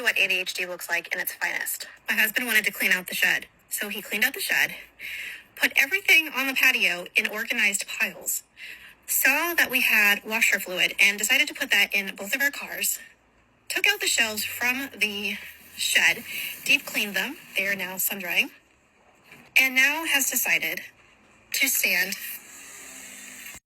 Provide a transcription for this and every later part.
what ADHD looks like in its finest. My husband wanted to clean out the shed, so he cleaned out the shed, put everything on the patio in organized piles, saw that we had washer fluid and decided to put that in both of our cars, took out the shelves from the shed, deep cleaned them, they are now sun drying, and now has decided to sand.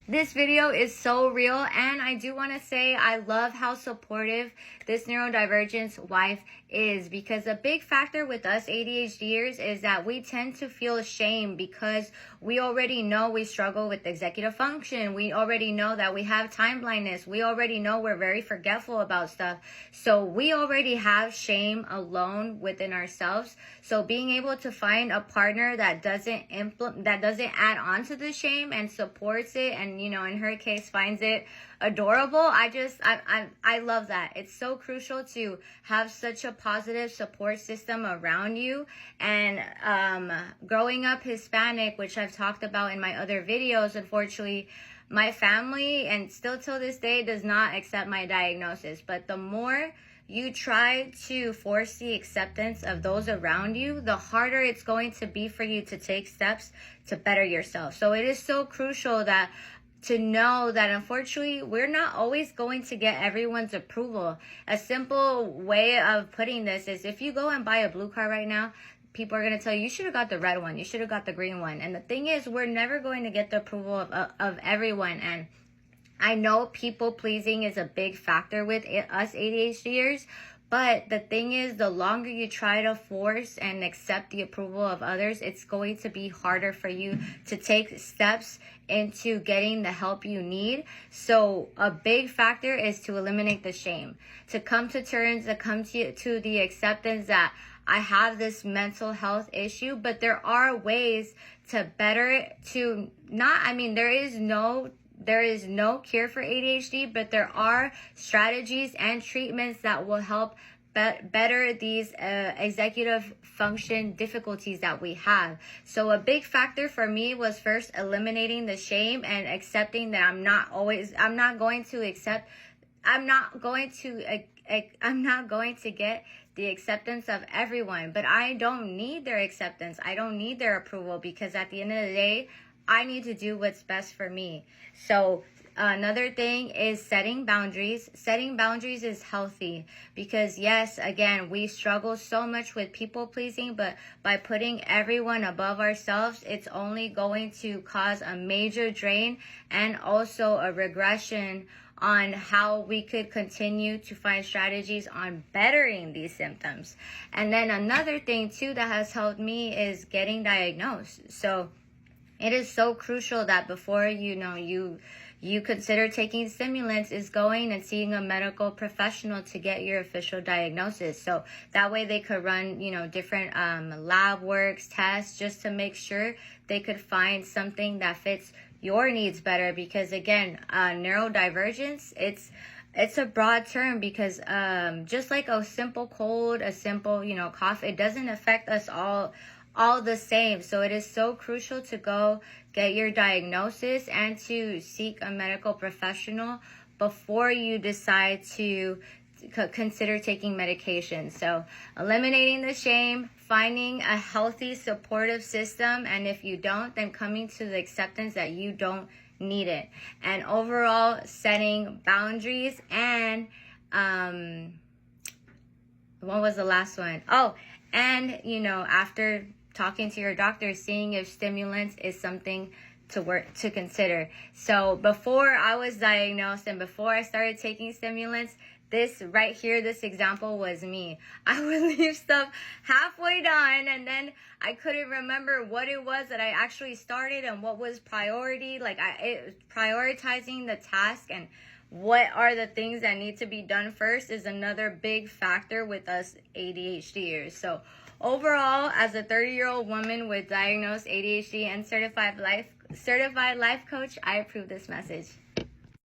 This video is so real, and I do want to say I love how supportive this neurodivergence wife is, because a big factor with us ADHDers is that we tend to feel shame because we already know we struggle with executive function. We already know that we have time blindness. We already know we're very forgetful about stuff. So we already have shame alone within ourselves. So being able to find a partner that doesn't add on to the shame and supports it, and in her case finds it adorable, I love that. It's so crucial to have such a positive support system around you. And growing up Hispanic, which I've talked about in my other videos, unfortunately my family, and still till this day, does not accept my diagnosis. But the more you try to force the acceptance of those around you, the harder it's going to be for you to take steps to better yourself. So it is so crucial to know that unfortunately we're not always going to get everyone's approval. A simple way of putting this is, if you go and buy a blue car right now, people are going to tell you, you should have got the red one, you should have got the green one. And the thing is, we're never going to get the approval of everyone. And I know people pleasing is a big factor with us ADHDers, but the thing is, the longer you try to force and accept the approval of others, it's going to be harder for you to take steps into getting the help you need. So a big factor is to eliminate the shame, to come to terms, to come to the acceptance that I have this mental health issue, but there are ways to better it, there is no cure for ADHD, but there are strategies and treatments that will help better these executive function difficulties that we have. So a big factor for me was first eliminating the shame and accepting that I'm not going to get the acceptance of everyone, but I don't need their acceptance. I don't need their approval, because at the end of the day, I need to do what's best for me. So another thing is setting boundaries. Setting boundaries is healthy, because yes, again, we struggle so much with people pleasing, but by putting everyone above ourselves, it's only going to cause a major drain and also a regression on how we could continue to find strategies on bettering these symptoms. And then another thing too that has helped me is getting diagnosed. So it is so crucial that before you consider taking stimulants, is going and seeing a medical professional to get your official diagnosis. So that way they could run, different lab works, tests, just to make sure they could find something that fits your needs better. Because again, neurodivergence, it's a broad term, because just like a simple cold, a simple, cough, it doesn't affect us all the same. So it is so crucial to go get your diagnosis and to seek a medical professional before you decide to consider taking medication. So eliminating the shame, finding a healthy supportive system, and if you don't, then coming to the acceptance that you don't need it. And overall, setting boundaries. And what was the last one? Oh, and after talking to your doctor, seeing if stimulants is something to consider. So before I was diagnosed and before I started taking stimulants, this right here, this example was me. I would leave stuff halfway done, and then I couldn't remember what it was that I actually started and what was priority. Prioritizing the task and what are the things that need to be done first is another big factor with us ADHDers. So overall, as a 30-year-old woman with diagnosed ADHD and certified life coach, I approve this message.